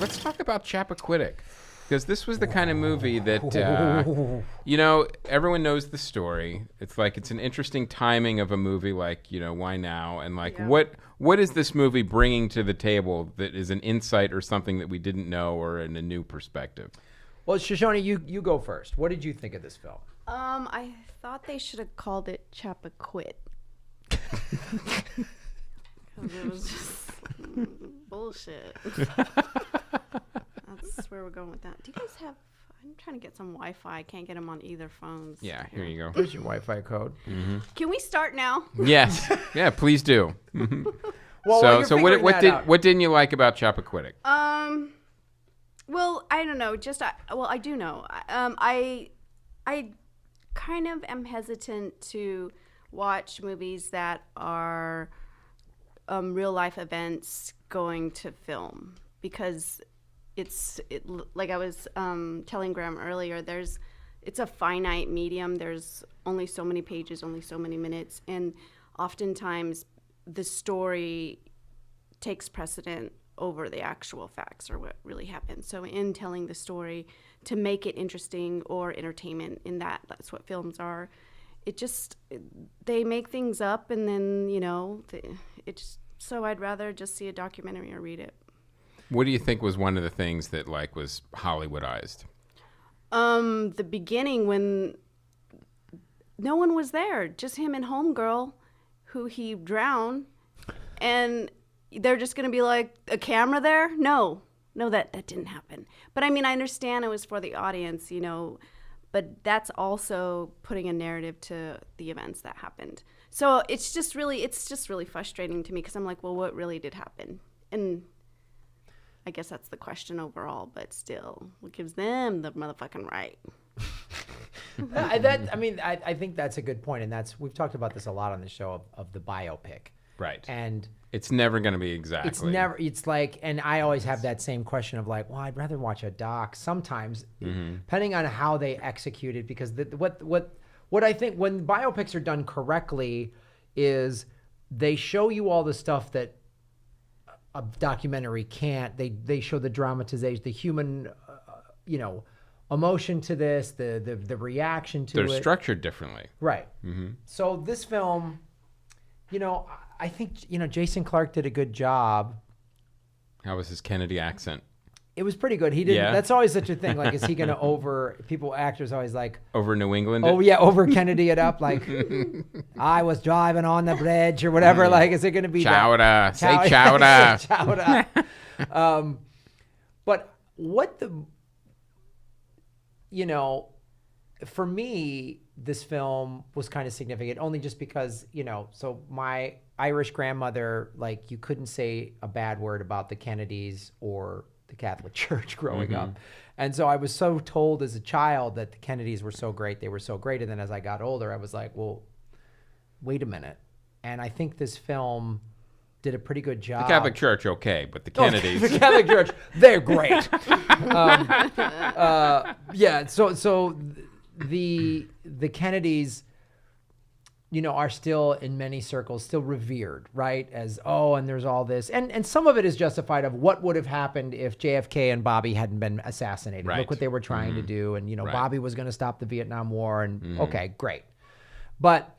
let's talk about Chappaquiddick. Because this was the kind of movie that, everyone knows the story. It's like it's an interesting timing of a movie like, Why Now? And what is this movie bringing to the table that is an insight or something that we didn't know or in a new perspective? Well, Shishonia, you go first. What did you think of this film? I thought they should have called it Chappaquiddick. Because it was just bullshit. That's where we're going with that. Do you guys have... I'm trying to get some Wi-Fi. I can't get them on either phones. Yeah, here you go. Here's your Wi-Fi code. Mm-hmm. Can we start now? Yes. Yeah, please do. Mm-hmm. Well, so what didn't you like about Chappaquiddick? Well, I don't know. I do know. I kind of am hesitant to watch movies that are real life events going to film because like I was telling Graham earlier, it's a finite medium. There's only so many pages, only so many minutes, and oftentimes the story takes precedent over the actual facts or what really happened. So in telling the story, to make it interesting or entertainment, that's what films are. They make things up and then, so I'd rather just see a documentary or read it. What do you think was one of the things that was Hollywoodized? The beginning when no one was there, just him and Homegirl, who he drowned, and they're just going to be like, a camera there? No, that didn't happen. But I mean, I understand it was for the audience, but that's also putting a narrative to the events that happened. So it's just really frustrating to me because I'm like, well, what really did happen? And I guess that's the question overall, but still, what gives them the motherfucking right? I think that's a good point, and we've talked about this a lot on the show of the biopic. Right. And it's never going to be exactly. It's like, and I always have that same question of like, well, I'd rather watch a doc sometimes, depending on how they execute it, because what I think when biopics are done correctly is they show you all the stuff that a documentary can't. They show the dramatization, the human, emotion to this, the reaction to it. They're structured differently. Right. Mm-hmm. So this film, I think, Jason Clarke did a good job. How was his Kennedy accent? It was pretty good. He didn't. Yeah. That's always such a thing. Like, is he going to actors always like. Over New England? Oh, yeah, over Kennedy it up. Like, I was driving on the bridge or whatever. Like, is it going to be. Chowder. Say chowder. Chowder. But what for me, this film was kind of significant only just because, so my Irish grandmother, like, you couldn't say a bad word about the Kennedys or the Catholic Church growing up. And so I was so told as a child that the Kennedys were so great. They were so great. And then as I got older, I was like, well, wait a minute. And I think this film did a pretty good job. The Catholic Church, okay, but the Kennedys. The Catholic Church, they're great. So the Kennedys, are still in many circles still revered, right? As and there's all this, and some of it is justified of what would have happened if JFK and Bobby hadn't been assassinated. Right. Look what they were trying to do, and Right. Bobby was going to stop the Vietnam War, and okay, great. But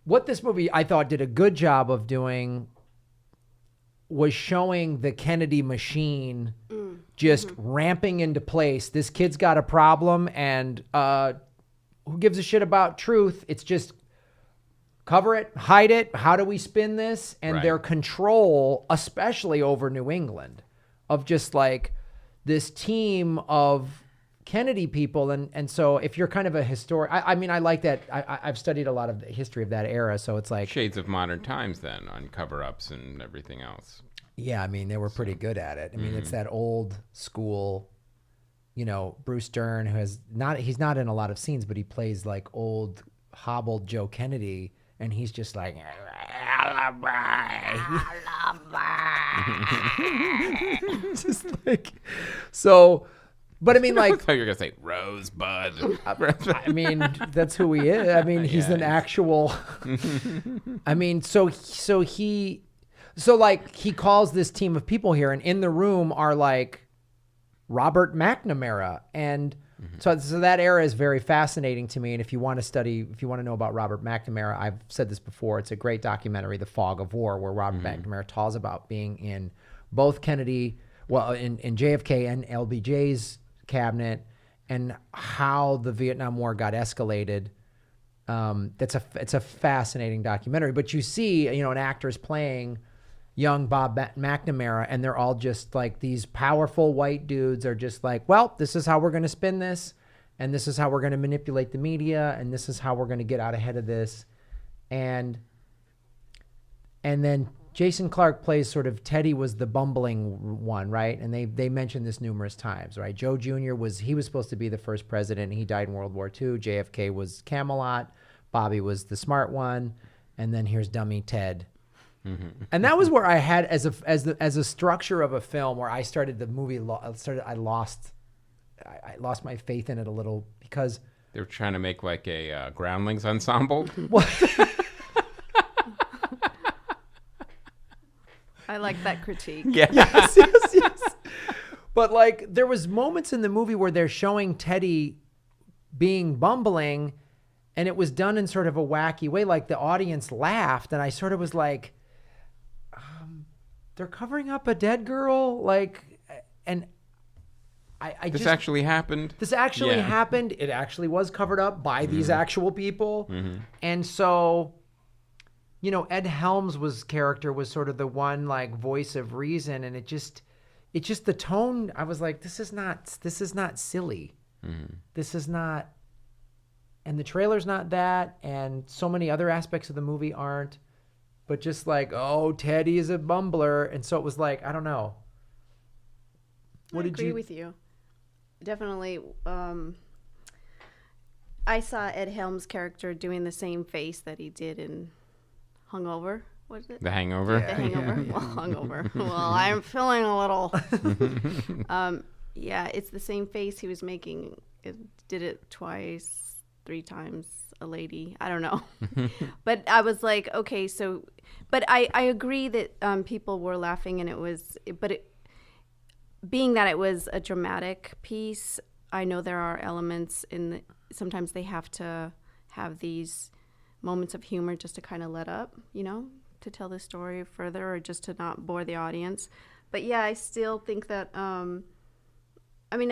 what this movie I thought did a good job of doing was showing the Kennedy machine just ramping into place. This kid's got a problem, and who gives a shit about truth? It's just cover it, hide it. How do we spin this? And Right. their control, especially over New England, of just like this team of Kennedy people. And so if you're kind of a historian, I like that. I've studied a lot of the history of that era. So it's like Shades of modern times then on cover-ups and everything else. Yeah, they were pretty good at it. It's that old school, Bruce Dern, he's not in a lot of scenes, but he plays like old hobbled Joe Kennedy, and he's just like, just like, so, but like, I thought you were going to say Rosebud. That's who he is. He's an actual, so he calls this team of people here, and in the room are like Robert McNamara. And so that era is very fascinating to me. And if you want to know about Robert McNamara, I've said this before, it's a great documentary, The Fog of War, where Robert McNamara talks about being in both Kennedy, in JFK and LBJ's cabinet, and how the Vietnam War got escalated. It's a fascinating documentary. But you see, an actor's playing young Bob McNamara, and they're all just like these powerful white dudes are just like, well, this is how we're going to spin this, and this is how we're going to manipulate the media, and this is how we're going to get out ahead of this. And then Jason Clarke plays sort of Teddy was the bumbling one, right? And they mentioned this numerous times, right? Joe Jr. was supposed to be the first president. He died in World War II. JFK was Camelot. Bobby was the smart one. And then here's dummy Ted. And that was where I had as a structure of a film where I started the movie. I lost my faith in it a little because they were trying to make like a Groundlings ensemble. I like that critique. Yeah. Yes. But like there was moments in the movie where they're showing Teddy being bumbling, and it was done in sort of a wacky way. Like the audience laughed, and I sort of was like, they're covering up a dead girl, like, and I this actually happened. This actually happened. It actually was covered up by these actual people, and so, Ed Helms' character was sort of the one like voice of reason, and it just the tone. I was like, this is not silly. This is not, and the trailer's not that, and so many other aspects of the movie aren't. But just like, oh, Teddy is a bumbler. And so it was like, I don't know. I agree with you. Definitely. I saw Ed Helms' character doing the same face that he did in Hungover. What is it? The Hangover? The Hangover. Well, Hungover. Well, I'm feeling a little. It's the same face he was making. It did it twice, 3 times. A lady, I don't know. But I was like, okay, so, but I agree that people were laughing, and being that it was a dramatic piece, I know there are elements sometimes they have to have these moments of humor just to kind of let up, to tell the story further, or just to not bore the audience. But yeah, I still think that, I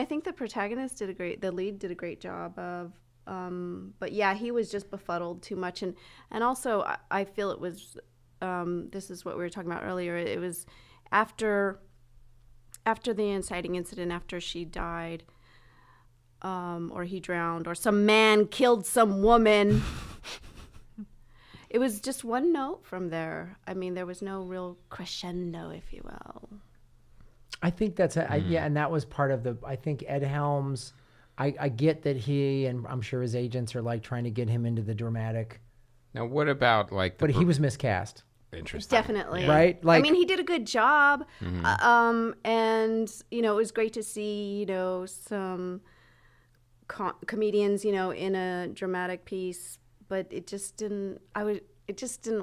think the lead did a great job of, but yeah, he was just befuddled too much, and also I feel it was this is what we were talking about earlier. It was after the inciting incident, after she died, or he drowned, or some man killed some woman. It was just one note from there. I mean, there was no real crescendo, if you will. I think that's and that was part of I think Ed Helms. I get that he, and I'm sure his agents are like trying to get him into the dramatic. Now, what about like? But he was miscast. Interesting. Definitely. Yeah. Right? Like, he did a good job. And, it was great to see, some comedians, in a dramatic piece, but it just didn't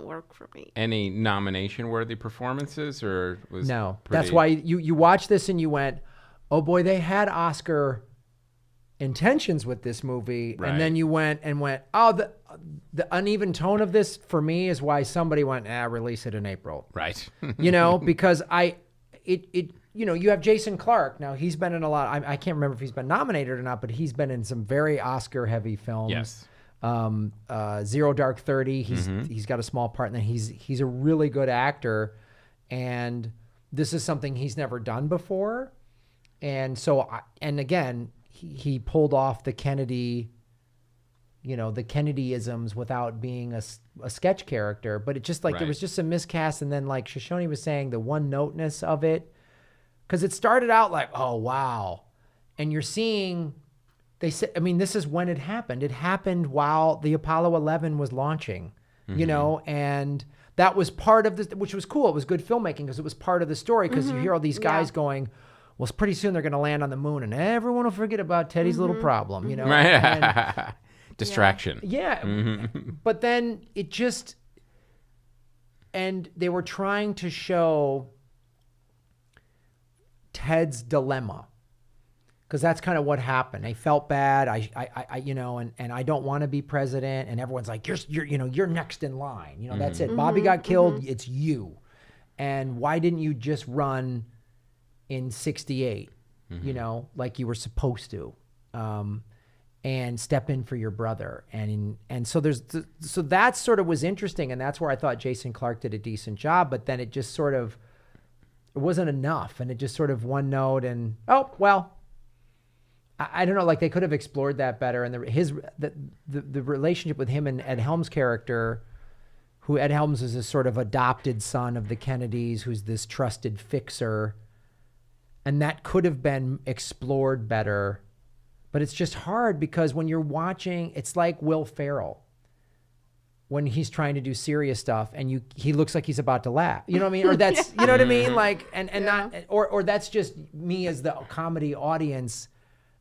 work for me. Any nomination-worthy performances, or was no? That's why you watched this and you went, oh boy, they had Oscar intentions with this movie, right. And then you went, oh, the uneven tone of this for me is why somebody went, release it in April, right? Because you have Jason Clarke. Now he's been in a lot. I can't remember if he's been nominated or not, but he's been in some very Oscar-heavy films. Yes. Zero Dark 30. He's got a small part, and then he's a really good actor, and this is something he's never done before, and so again. He pulled off the Kennedy, the Kennedyisms without being a sketch character. But it just like there was just some miscast. And then like Shishonia was saying, the one noteness of it, because it started out like, oh, wow. And you're seeing, they said, this is when it happened. It happened while the Apollo 11 was launching, and that was part of this, which was cool. It was good filmmaking because it was part of the story, because you hear all these guys going, well, pretty soon they're going to land on the moon, and everyone will forget about Teddy's little problem, Right. Distraction. Yeah. But then it just, and they were trying to show Ted's dilemma. because that's kind of what happened. I felt bad. I you know, and I don't want to be president. And everyone's like, you're next in line. You know, that's it. Bobby got killed. It's you. And why didn't you just run in 68, you know, like you were supposed to, and step in for your brother. And so so that sort of was interesting. And that's where I thought Jason Clarke did a decent job, but then it just sort of, it wasn't enough. And it just sort of one note and, oh, well, I don't know, like they could have explored that better. And the relationship with him and Ed Helms' character, who Ed Helms is this sort of adopted son of the Kennedys, who's this trusted fixer. And that could have been explored better. But it's just hard because when you're watching, it's like Will Ferrell when he's trying to do serious stuff and he looks like he's about to laugh. You know what I mean? Or that's, you know what I mean? Like, and not, or that's just me as the comedy audience.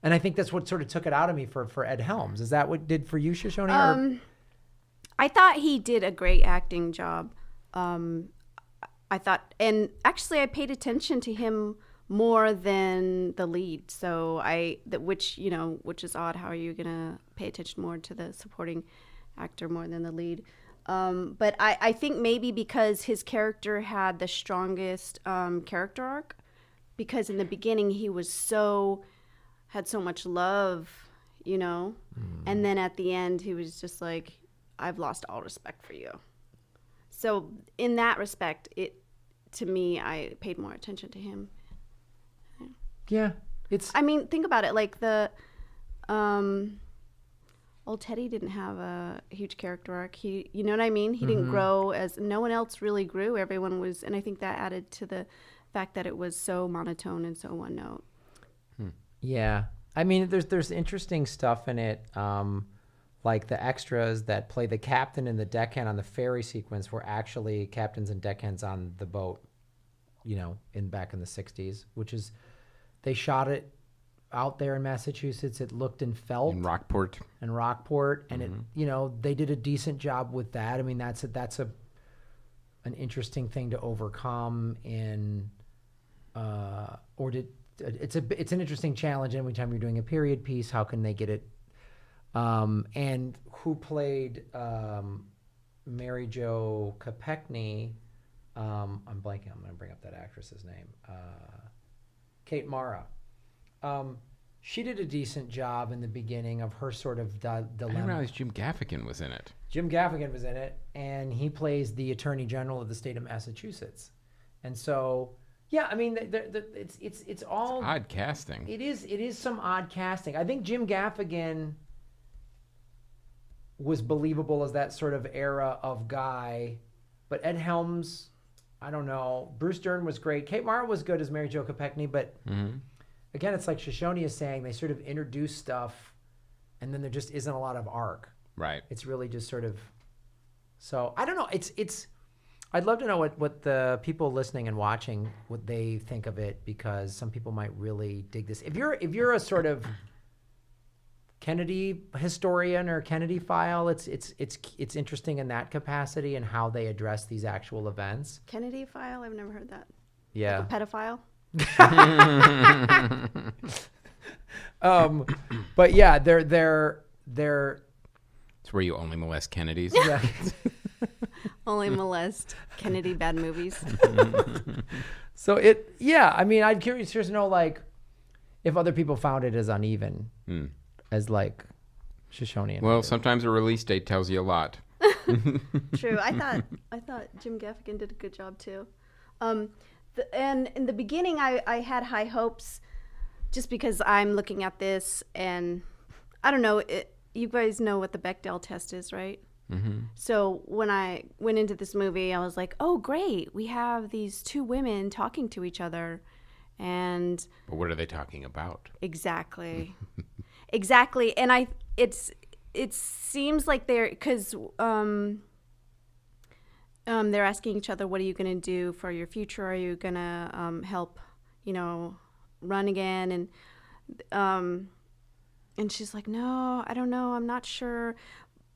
And I think that's what sort of took it out of me for Ed Helms. Is that what did for you, Shishonia? I thought he did a great acting job. I thought, and actually I paid attention to him more than the lead. So which is odd. How are you going to pay attention more to the supporting actor more than the lead? But I think maybe because his character had the strongest character arc, because in the beginning he was had so much love, you know, and then at the end he was just like, I've lost all respect for you. So in that respect, to me, I paid more attention to him. Yeah, I mean, think about it. Like old Teddy didn't have a huge character arc. You know what I mean? He didn't grow no one else really grew. Everyone was, and I think that added to the fact that it was so monotone and so one note. Yeah, I mean, there's interesting stuff in it. Like the extras that play the captain and the deckhand on the ferry sequence were actually captains and deckhands on the boat, you know, back in the 60s, which is, they shot it out there in Massachusetts. It looked and felt in Rockport, and it, you know, they did a decent job with that. I mean, that's an interesting thing to overcome it's an interesting challenge. Every time you're doing a period piece, how can they get it? And who played Mary Jo Kopechne? I'm blanking. I'm going to bring up that actress's name. Kate Mara. She did a decent job in the beginning of her sort of dilemma. I didn't realize Jim Gaffigan was in it. Jim Gaffigan was in it, and he plays the Attorney General of the state of Massachusetts. And so, yeah, I mean, it's all... It's odd casting. It is some odd casting. I think Jim Gaffigan was believable as that sort of era of guy, but Ed Helms, I don't know. Bruce Dern was great. Kate Mara was good as Mary Jo Kopechne, but again, it's like Shishonia is saying, they sort of introduce stuff, and then there just isn't a lot of arc. Right. It's really just sort of... So, I don't know. It's I'd love to know what the people listening and watching, what they think of it, because some people might really dig this. If you're a sort of Kennedy historian or Kennedy file, it's interesting in that capacity and how they address these actual events. Kennedy file? I've never heard that. Yeah. Like a pedophile? But yeah, they're It's where you only molest Kennedys. yeah. Only molest Kennedy bad movies. So I mean, I'd curious to know, like, if other people found it as uneven as like Shishonia. Well, sometimes a release date tells you a lot. True. I thought Jim Gaffigan did a good job too. And in the beginning, I had high hopes, just because I'm looking at this and I don't know. You guys know what the Bechdel test is, right? Mm-hmm. So when I went into this movie, I was like, "Oh, great! We have these two women talking to each other." And but what are they talking about? Exactly. Exactly. And it seems like they're asking each other, what are you going to do for your future? Are you going to help, run again? And she's like, no, I don't know. I'm not sure.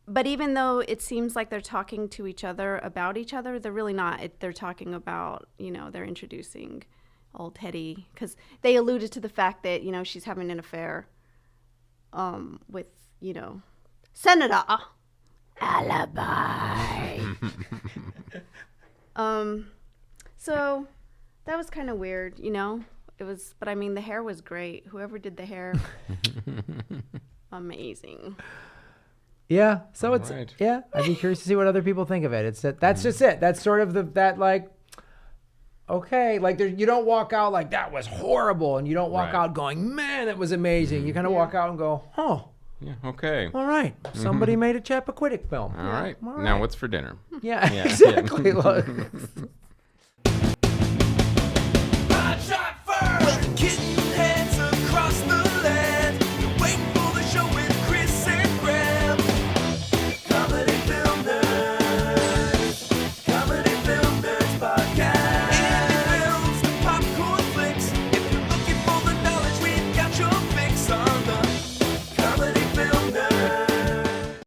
But even though it seems like they're talking to each other about each other, they're really not. They're talking about, they're introducing old Hetty, because they alluded to the fact that, she's having an affair with, Senator Alibi. So that was kind of weird, It was, but I mean, the hair was great. Whoever did the hair, amazing. Yeah. So Right. I'd be curious to see what other people think of it. That's just it. That's sort of okay, like you don't walk out like that was horrible, and you don't walk Right. out going, man, that was amazing. You kind of walk out and go, oh, Yeah. Okay. all right, somebody made a Chappaquiddick film. All right. all Now right. what's for dinner? Yeah, Yeah. exactly. Look.